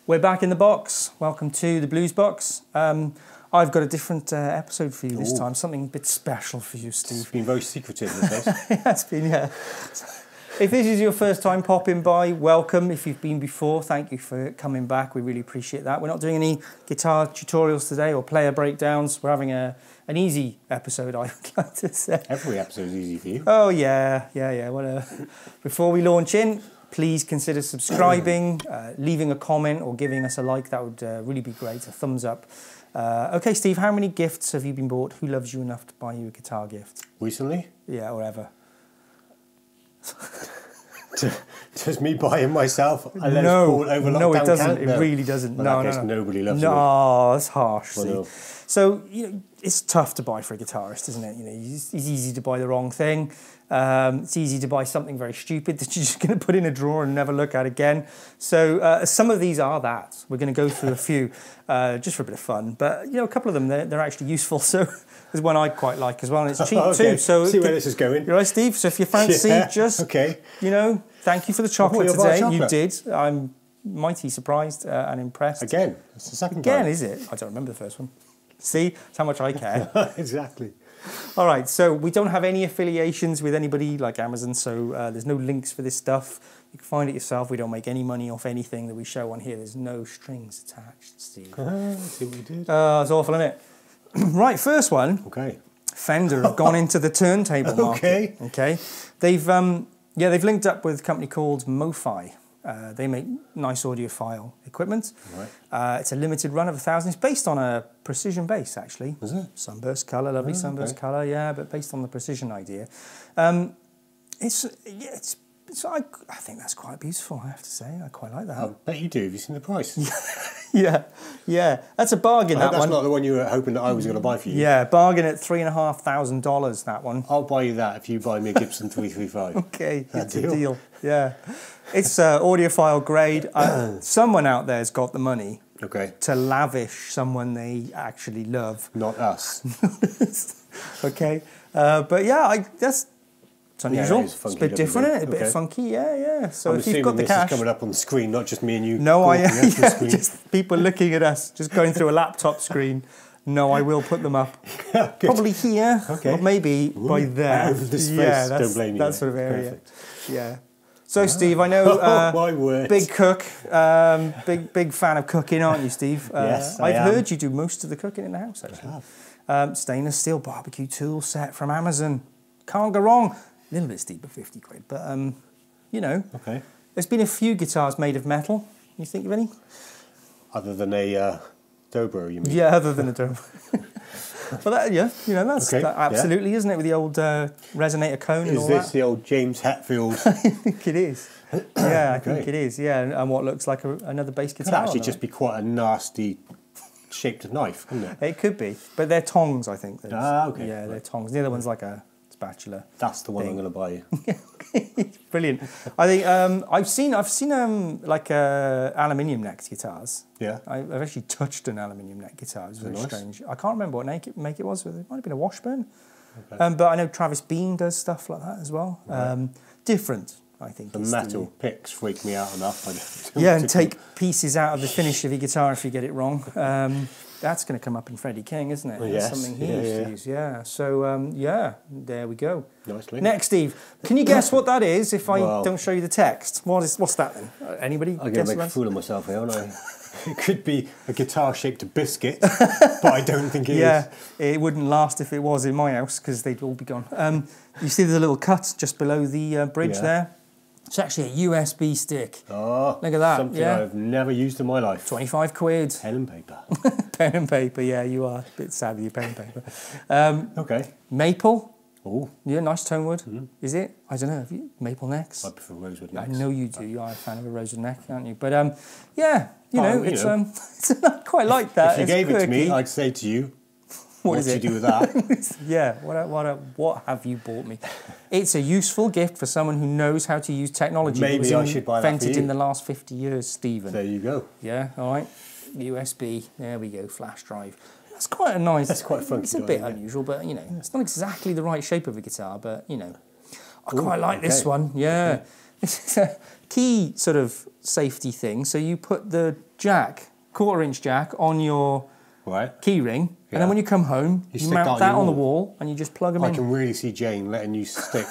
We're back in the box. Welcome to the Blues Box. I've got a different episode for you this time. Something a bit special for you, Steve. It's been very secretive, this. It has been, yeah. If this is your first time popping by, welcome. If you've been before, thank you for coming back. We really appreciate that. We're not doing any guitar tutorials today or player breakdowns. We're having an easy episode, I would like to say. Every episode is easy for you. Oh, yeah. Whatever. Before we launch in, please consider subscribing, leaving a comment or giving us a like. That would really be great. A thumbs up. Okay, Steve, how many gifts have you been bought? Who loves you enough to buy you a guitar gift? Recently? Yeah, or ever. Just me buying myself a No, it doesn't. No. It really doesn't. Well, no. Nobody loves me. No, that's harsh. Well, no. So, it's tough to buy for a guitarist, isn't it? It's easy to buy the wrong thing. It's easy to buy something very stupid that you're just going to put in a drawer and never look at again. So some of these are that. We're going to go through a few just for a bit of fun. But, a couple of them, they're actually useful. So there's one I quite like as well, and it's cheap okay. too. So see where this is going. You're right, Steve? So if you fancy, thank you for the chocolate today. You did. I'm mighty surprised and impressed. Again, it's the second time. Again, is it? I don't remember the first one. See? That's how much I care. Exactly. All right, so we don't have any affiliations with anybody like Amazon, so there's no links for this stuff. You can find it yourself. We don't make any money off anything that we show on here. There's no strings attached, Steve. See what we did? It's awful, isn't it? Right, first one. Okay. Fender have gone into the turntable market. Okay. They've linked up with a company called MoFi. They make nice audiophile equipment. Right. It's a limited run of 1,000. It's based on a precision bass, actually. Is it? Sunburst colour, lovely sunburst colour, yeah, but based on the precision idea. I think that's quite beautiful, I have to say. I quite like that. I bet you do. Have you seen the price? Yeah. That's a bargain, that one. That's not the one you were hoping that I was going to buy for you. Yeah, bargain at $3,500, that one. I'll buy you that if you buy me a Gibson 335. Okay, it's a deal. Yeah. It's audiophile grade. Someone out there's got the money to lavish someone they actually love. Not us. Okay. But yeah, it's unusual. Yeah, it's a bit different, isn't it? A bit funky, yeah. So I'm if you've got the cash, is coming up on the screen, not just me and you. No, just people looking at us, just going through a laptop screen. No, I will put them up. Probably here, or maybe by there. That sort of area. Perfect. Yeah. So, Steve, I know my word. Big cook, big fan of cooking, aren't you, Steve? Yes, I've heard you do most of the cooking in the house, actually. I have. Stainless steel barbecue tool set from Amazon. Can't go wrong. A little bit steep at 50 quid, but, Okay. There's been a few guitars made of metal. Can you think of any? Other than a dobro, you mean? Yeah, other than a dobro. Well, that's absolutely, isn't it, with the old resonator cone and all that? Is this the old James Hetfield? I think it is. Yeah, I think it is, yeah. And what looks like another bass guitar. Could actually just be quite a nasty shaped knife, couldn't it? It could be, but they're tongs, I think. Okay. Yeah, they're tongs. The other one's like a spatula. That's the one I'm going to buy you. Brilliant. I think I've seen like aluminium necked guitars. Yeah. I've actually touched an aluminium neck guitar. It was very strange. I can't remember what make it was. It might have been a Washburn. Okay. But I know Travis Bean does stuff like that as well. Right. Different, I think. The metal picks freak me out enough. And take pieces out of the finish of your guitar if you get it wrong. That's going to come up in Freddie King, isn't it? Yes. That's something he used to use, yeah. So, there we go. Nicely. Next, Steve, can you guess what that is if I don't show you the text? What's that then? Anybody? I'm going to make a fool of myself here, aren't I? It could be a guitar-shaped biscuit, but I don't think it is. Yeah, it wouldn't last if it was in my house because they'd all be gone. You see there's a little cut just below the bridge there? It's actually a USB stick. Oh, look at that. Something I've never used in my life. 25 quid. Pen and paper. Pen and paper, yeah, you are a bit sad with your pen and paper. Okay. Maple. Oh. Yeah, nice tone wood. Is it? I don't know. Have you maple necks? I prefer rosewood necks. I know you do. You are a fan of a rosewood neck, aren't you? But it's I quite like that. If you gave it to me, I'd say to you, what do you do with that? Yeah, what have you bought me? It's a useful gift for someone who knows how to use technology. Maybe I should buy that for you. Invented in the last 50 years, Stephen. There you go. Yeah, all right. USB, there we go, flash drive. That's quite a nice... That's quite funky. It's a bit unusual, but, it's not exactly the right shape of a guitar, but, I quite like this one, yeah. Okay. It's a key sort of safety thing. So you put the jack, 1/4-inch jack, on your key ring, and then when you come home, you mount that on the wall, and you just plug them in. I can really see Jane letting you stick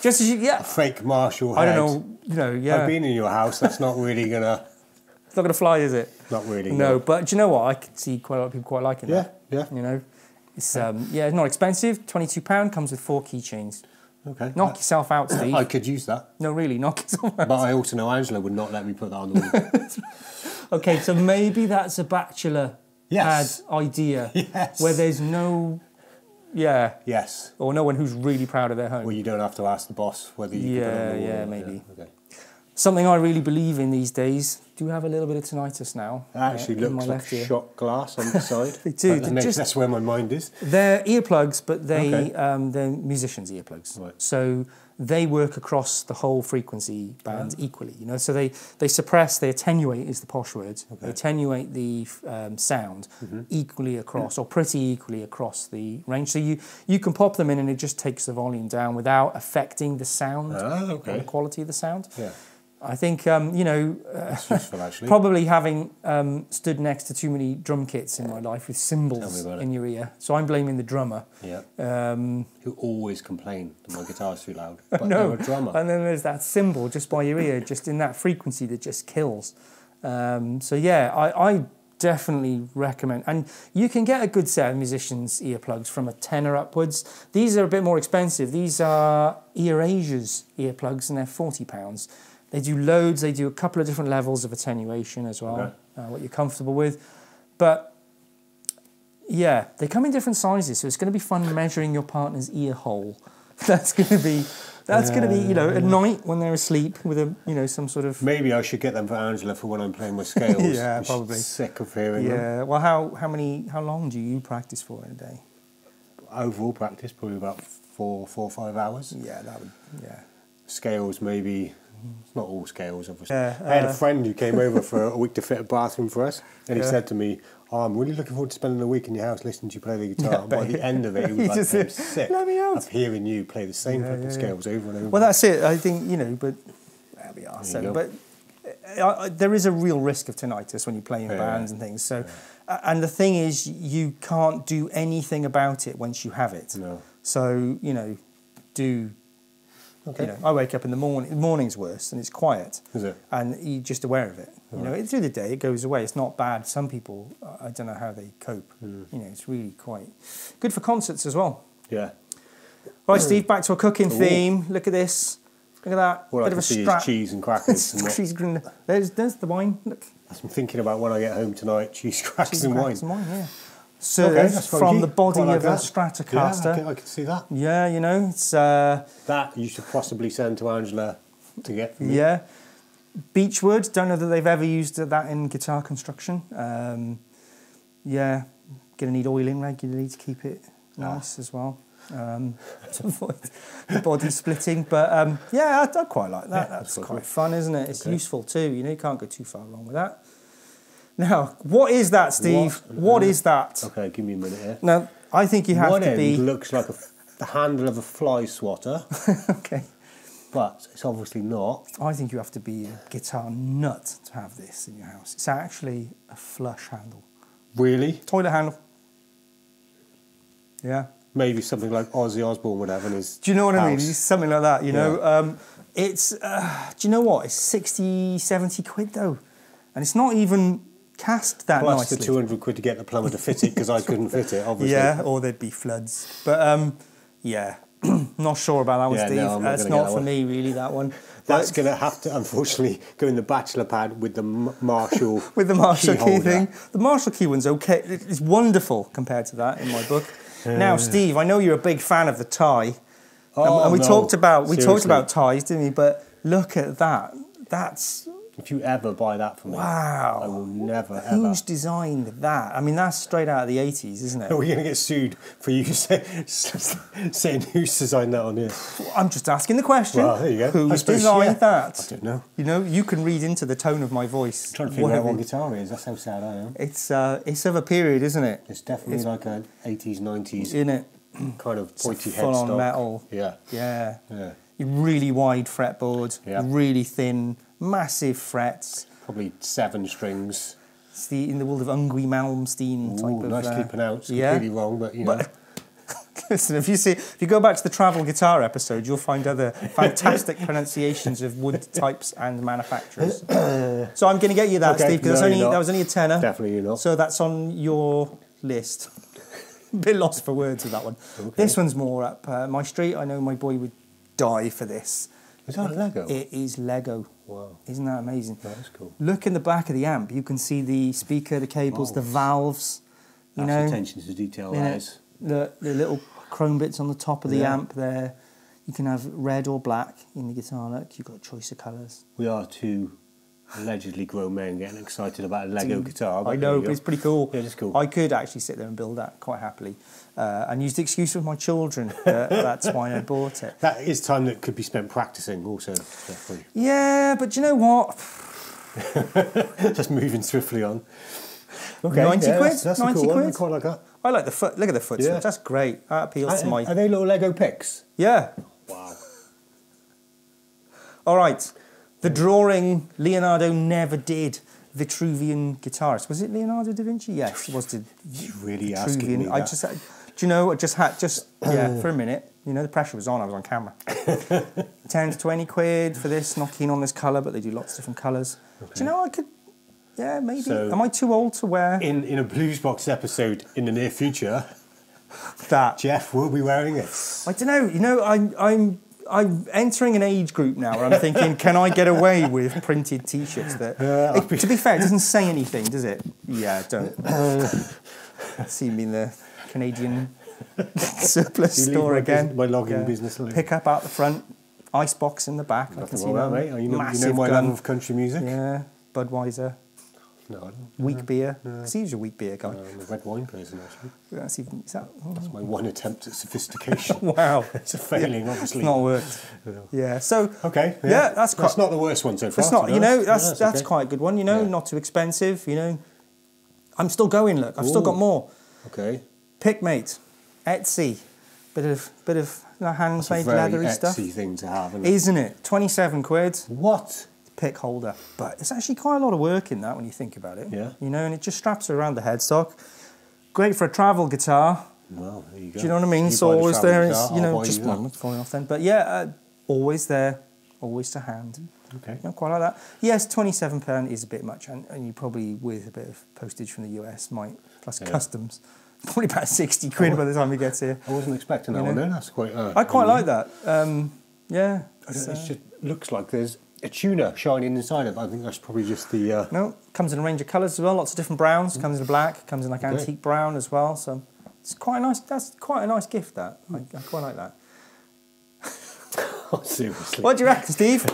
just as you, a fake Marshall head. I don't know, I've been in your house. That's not really gonna. It's not gonna fly, is it? Not really. No, but do you know what? I could see quite a lot of people quite liking that. Yeah. You know, it's it's not expensive. £22, comes with 4 keychains. Okay. Knock yourself out, Steve. I could use that. No, really, knock yourself out. But I also know Angela would not let me put that on the wall. Okay, so maybe that's a bachelor pad idea. Yes. Where there's no... Yeah. Yes. Or no one who's really proud of their home. Well, you don't have to ask the boss whether you can put it on the wall. Yeah, maybe. Yeah, okay. Something I really believe in these days. Do have a little bit of tinnitus now. It actually looks like shot glass on the side. They do. That's where my mind is. They're earplugs, but they're musicians' earplugs. Right. So they work across the whole frequency band equally. You know, so they suppress, they attenuate is the posh word. Okay. They attenuate the sound equally across, or pretty equally across the range. So you can pop them in, and it just takes the volume down without affecting the sound or the quality of the sound. Yeah. I think, you know, that's useful, actually. Probably having stood next to too many drum kits in my life with cymbals in your ear. So I'm blaming the drummer. Yeah. Who always complain that my guitar's too loud. But no, they're a drummer. And then there's that cymbal just by your ear, just in that frequency that just kills. So yeah, I definitely recommend. And you can get a good set of musicians' earplugs from a tenner upwards. These are a bit more expensive. These are Earasers earplugs, and they're £40. They do loads, they do a couple of different levels of attenuation as well, what you're comfortable with. But yeah, they come in different sizes, so it's going to be fun measuring your partner's ear hole. That's going to be, you know, at night when they're asleep with a, you know, some sort of... Maybe I should get them for Angela for when I'm playing my scales. Yeah, probably. She's sick of hearing them. Yeah, well, how long do you practice for in a day? Overall practice, probably about 4 or 5 hours. Yeah, that would, yeah. Scales, maybe... It's not all scales, obviously. Yeah, I had a friend who came over for a week to fit a bathroom for us, and he said to me, "Oh, I'm really looking forward to spending a week in your house listening to you play the guitar." And by the end of it, he was like, "I'm sick of hearing you play the same fucking scales over and over." Well, that's it. I think, you know, but there we are. So, but there is a real risk of tinnitus when you play in bands and things. So, and the thing is, you can't do anything about it once you have it. No. So, you know, you know, I wake up in the morning. The morning's worse, and it's quiet. Is it? And you're just aware of it. You know, through the day it goes away. It's not bad. Some people, I don't know how they cope. You know, it's really quite good for concerts as well. Yeah. Right, Steve. Back to a cooking theme. Look at this. Look at that. All I can see is cheese and crackers. There's the wine. Look. I'm thinking about when I get home tonight. Cheese, crackers, and wine. Yeah. Served from the body of a Stratocaster. Yeah, I can see that. Yeah, you know, it's... that you should possibly send to Angela to get for me. Yeah. Beechwood, don't know that they've ever used that in guitar construction. Yeah, going to need oiling regularly to keep it nice as well. To avoid the body splitting. But yeah, I quite like that. That's quite fun, isn't it? It's useful too. You know, you can't go too far wrong with that. Now, what is that, Steve? What is that? Okay, give me a minute here. Now, I think you have to be... One end looks like the handle of a fly swatter. Okay. But it's obviously not. I think you have to be a guitar nut to have this in your house. It's actually a flush handle. Really? Toilet handle. Yeah. Maybe something like Ozzy Osbourne would have in his Do you know what house. I mean? It's something like that, you know. It's, do you know what? It's 60, 70 quid though. And it's not even... cast that plus nicely. The 200 quid to get the plumber to fit it because I couldn't fit it, obviously. Yeah, or there'd be floods. But yeah, not sure about that one, Steve. No, that's not for me, really, that one. That's going to have to, unfortunately, go in the bachelor pad with the Marshall with the Marshall key holder. thing. The Marshall key one's okay. It's wonderful compared to that in my book. Now, Steve, I know you're a big fan of the tie. And we talked about ties, didn't we? But look at that. That's... If you ever buy that for me, wow. I will never, ever. Who's designed that? I mean, that's straight out of the 80s, isn't it? Are we going to get sued for you saying who's designed that on here? I'm just asking the question. Well, there you go. Who's designed that? I don't know. You know, you can read into the tone of my voice. I'm trying to figure out what guitar it is. That's how sad I am. It's of a period, isn't it? It's definitely like an 80s, 90s. In it. Kind of pointy headstock. Full on metal. Yeah. Yeah. Yeah. really wide fretboard, Yeah. really thin, massive frets. Probably 7 strings. It's in the world of Yngwie Malmsteen type of... Nicely pronounced. Yeah. Completely wrong, but you know. Listen, if you go back to the travel guitar episode, you'll find other fantastic pronunciations of wood types and manufacturers. So I'm going to get you that, Okay, Steve, because that was only a tenner. Definitely you're not. So that's on your list. A bit lost for words with that one. Okay. This one's more up my street. I know my boy would die for this. Is that Lego? It is Lego. Wow. Isn't that amazing? That's cool. Look in the back of the amp. You can see the speaker, the cables, the valves. That's attention to detail, that is. The little chrome bits on the top of the amp there. You can have red or black in the guitar look. You've got a choice of colours. We are 2 allegedly grown men getting excited about a Lego guitar. I know, but it's pretty cool. Yeah, it's cool. I could actually sit there and build that quite happily. And use the excuse with my children. That's why I bought it. That is time that could be spent practising also, definitely. Yeah, but you know what? Just moving swiftly on. Okay, 90 quid? That's 90 a cool quid? one. I quite like that. I like the foot. Look at the foot switch. That's great. That appeals to my... Are they little Lego picks? Yeah. Wow. All right. The drawing Leonardo never did. Vitruvian guitarist. Was it Leonardo da Vinci? Yes, it was. You really asking me that? I just... Do you know, for a minute, you know, the pressure was on, I was on camera. 10 to 20 quid for this, not keen on this colour, but they do lots of different colours. Okay. Do you know, I could, yeah, maybe. So, am I too old to wear? In a Blues Box episode in the near future, that Jeff will be wearing it. I don't know, you know, I'm entering an age group now where I'm thinking, can I get away with printed T-shirts that... to be fair, it doesn't say anything, does it? Yeah, don't. See me in the Canadian surplus store again. My logging business. Pick up out the front, icebox in the back. Nothing I can see that, mate. You know my love of country music? Yeah, Budweiser. No, I don't. Weak beer. See who's a weak beer guy. I'm a red wine person, actually. That's my one attempt at sophistication. Wow. It's a failing, obviously. It's not worked. Yeah, so... Okay. Yeah, that's not the worst one so far. It's not, you know, that's quite a good one, you know, not too expensive, you know. I'm still going, look. I've still got more. Okay. Pickmate, Etsy, bit of hand-made leathery stuff. Etsy thing to have, isn't it? 27 quid. What? Pick holder, but it's actually quite a lot of work in that when you think about it. Yeah. You know, and it just straps around the headstock. Great for a travel guitar. Well, there you go. Do you know what I mean? You so always there is, you know, just one falling off then. But yeah, always there, always to hand. Okay. You know, quite like that. Yes, £27 is a bit much, and you probably with a bit of postage from the US might plus customs. Probably about 60 quid by the time it gets here. I wasn't expecting that one then. That's quite... I quite like that. Yeah. It just looks like there's a tuner shining inside it. I think that's probably just the... No, comes in a range of colours as well. Lots of different browns. Comes in black. Comes in like antique brown as well. So it's quite a nice... That's quite a nice gift, that. I quite like that. Oh, seriously. What do you reckon, Steve?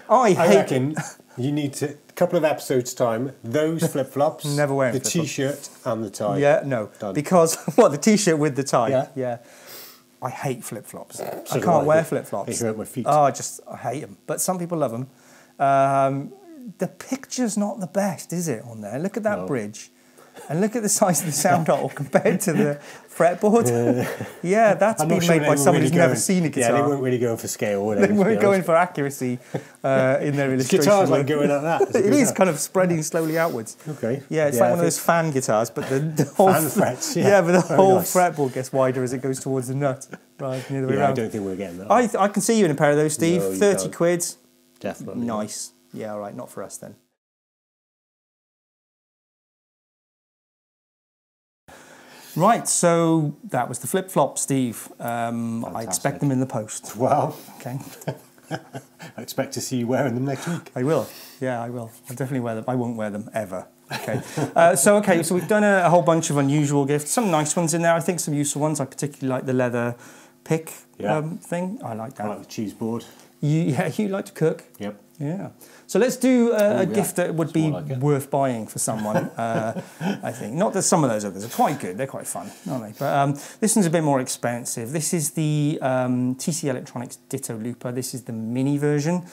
I reckon you need to... A couple of episodes' time, those flip-flops, never wear the T-shirt and the tie. Yeah, no. Done. Because, the T-shirt with the tie? Yeah. I hate flip-flops. I can't wear flip-flops. They hurt my feet. Oh, I hate them. But some people love them. The picture's not the best, is it, on there? Look at that bridge. And look at the size of the sound hole compared to the fretboard. Yeah, that's been made by someone who's never seen a guitar. Yeah, they weren't really going for scale. They weren't going for accuracy in their illustration. Guitar's like going like that. It is kind of spreading slowly outwards. Okay. Yeah, it's like one of those fan guitars, but the whole... Fan frets, yeah. Yeah, but the whole fretboard gets wider as it goes towards the nut. Right, near the way around. I don't think we're getting that. I can see you in a pair of those, Steve. No, 30 quid. Definitely. Nice. Yeah, all right, not for us then. Right, so that was the flip-flop, Steve. I expect them in the post. Wow. Okay. I expect to see you wearing them next week. I will. Yeah, I will. I'll definitely wear them. I won't wear them ever. Okay. So we've done a whole bunch of unusual gifts. Some nice ones in there. I think some useful ones. I particularly like the leather pick thing. I like that. I like the cheese board. You like to cook? Yep. Yeah. So let's do a gift that would be worth buying for someone, I think. Not that some of those others are quite good. They're quite fun, aren't they? But this one's a bit more expensive. This is the TC Electronics Ditto Looper. This is the mini version.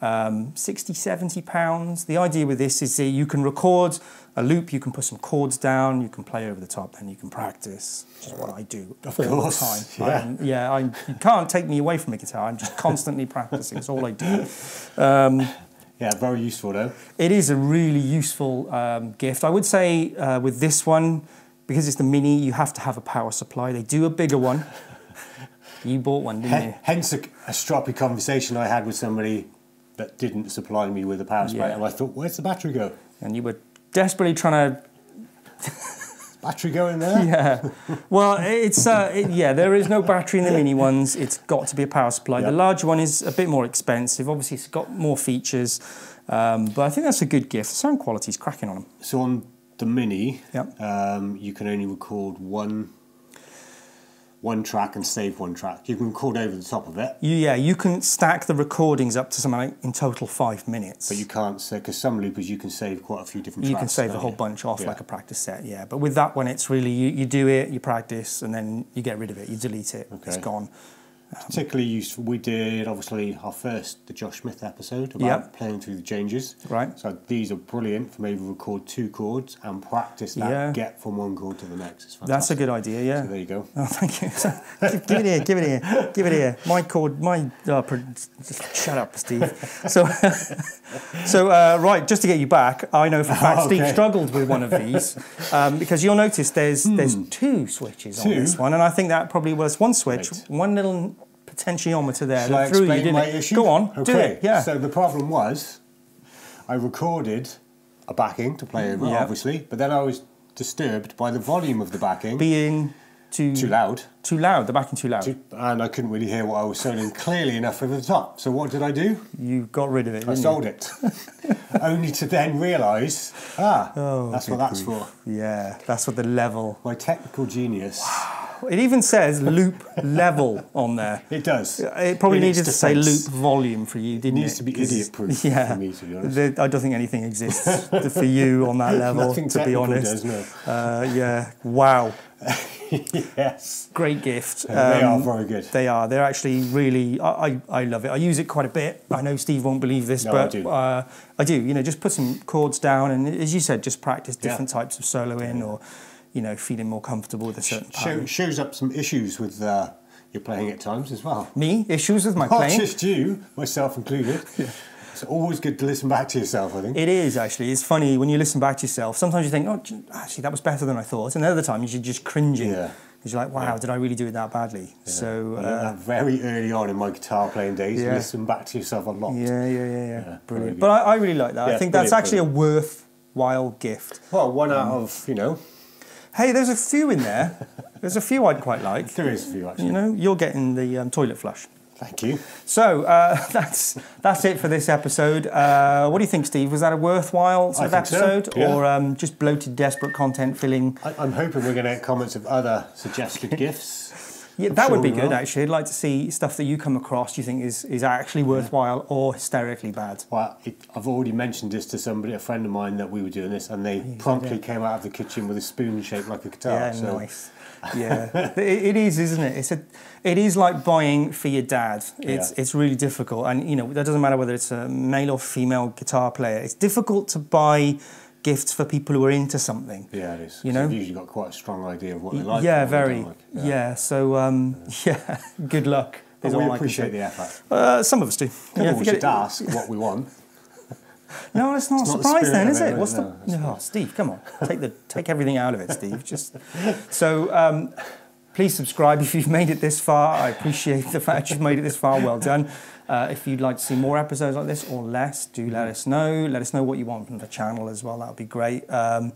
60, 70 pounds. The idea with this is that you can record a loop, you can put some chords down, you can play over the top, then you can practice, which is what I do all the time. You can't take me away from a guitar. I'm just constantly practicing. It's all I do. Yeah, very useful though. It is a really useful gift. I would say with this one, because it's the Mini, you have to have a power supply. They do a bigger one. You bought one, didn't you? Hence a stroppy conversation I had with somebody that didn't supply me with a power supply, and I thought, where's the battery go? And you were desperately trying to... Battery go in there? Yeah. Well, it's there is no battery in the Mini ones. It's got to be a power supply. Yep. The larger one is a bit more expensive. Obviously, it's got more features, but I think that's a good gift. The sound quality is cracking on them. So on the Mini, yep. You can only record one track and save one track. You can record over the top of it. You can stack the recordings up to something like in total 5 minutes. But you can't, because some loopers you can save quite a few different tracks. You can save the whole bunch off like a practice set, But with that one, it's really, you do it, you practice, and then you get rid of it, you delete it, it's gone. Particularly useful. We did obviously the Josh Smith episode about playing through the changes. Right. So these are brilliant for maybe record 2 chords and practice that get from one chord to the next. It's fantastic. That's a good idea, yeah. So there you go. Oh, thank you. give it here. My chord, just shut up, Steve. So right, just to get you back, I know for a fact Steve struggled with one of these because you'll notice there's 2 switches on this one, and I think that probably was one switch, one little potentiometer there. Shall I explain my issue? Go on, do it. Yeah. So the problem was, I recorded a backing to play over, obviously, but then I was disturbed by the volume of the backing being too loud. Too loud. The backing too loud. And I couldn't really hear what I was soloing clearly enough over the top. So what did I do? You got rid of it. I sold it, only to then realise, that's what that's for. Yeah, that's what the level. My technical genius. It even says loop level on there. It does. It probably needed to say loop volume for you, didn't it? It needs to be idiot-proof for me, to be honest. I don't think anything exists for you on that level, Nothing to be honest. Does, no. Yeah, wow. Yes. Great gift. They are very good. They are. They're actually really, I love it. I use it quite a bit. I know Steve won't believe this, but I do. Just put some chords down and, as you said, just practice different types of soloing or... feeling more comfortable with a certain pattern. Shows up some issues with your playing at times as well. Me? Issues with my playing? Not just you, myself included. It's always good to listen back to yourself, I think. It is, actually. It's funny, when you listen back to yourself, sometimes you think, oh, actually, that was better than I thought. And other times, you're just cringing. Because you're like, wow, did I really do it that badly? Yeah. So, I learned that very early on in my guitar playing days. You listen back to yourself a lot. Yeah. Brilliant. But I really like that. I think that's actually a worthwhile gift. Well, one out of, Hey, there's a few in there. There's a few I'd quite like. There is a few, actually. You're getting the toilet flush. Thank you. So that's it for this episode. What do you think, Steve? Was that a worthwhile sort of episode, or just bloated, desperate content filling? I'm hoping we're going to get comments of other suggested gifts. Yeah, that would be good, actually. I'd like to see stuff that you come across you think is actually worthwhile or hysterically bad. Well, I've already mentioned this to somebody, a friend of mine, that we were doing this, and they promptly came out of the kitchen with a spoon shaped like a guitar. Yeah, nice. Yeah, it is, isn't it? It is like buying for your dad. It's really difficult, and that doesn't matter whether it's a male or female guitar player. It's difficult to buy gifts for people who are into something. Yeah, it is. You've usually got quite a strong idea of what they like. Yeah, very. Like. Yeah. So good luck. We appreciate the effort. Some of us do. We should ask what we want. No, it's not a surprise then, is it? What's Steve, come on. Take everything out of it, Steve. So please subscribe if you've made it this far. I appreciate the fact you've made it this far. Well done. If you'd like to see more episodes like this or less, do let us know. Let us know what you want from the channel as well. That would be great. That's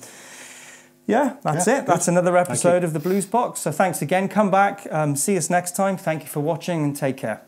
it. That's another episode of the Blues Box. So thanks again. Come back. See us next time. Thank you for watching and take care.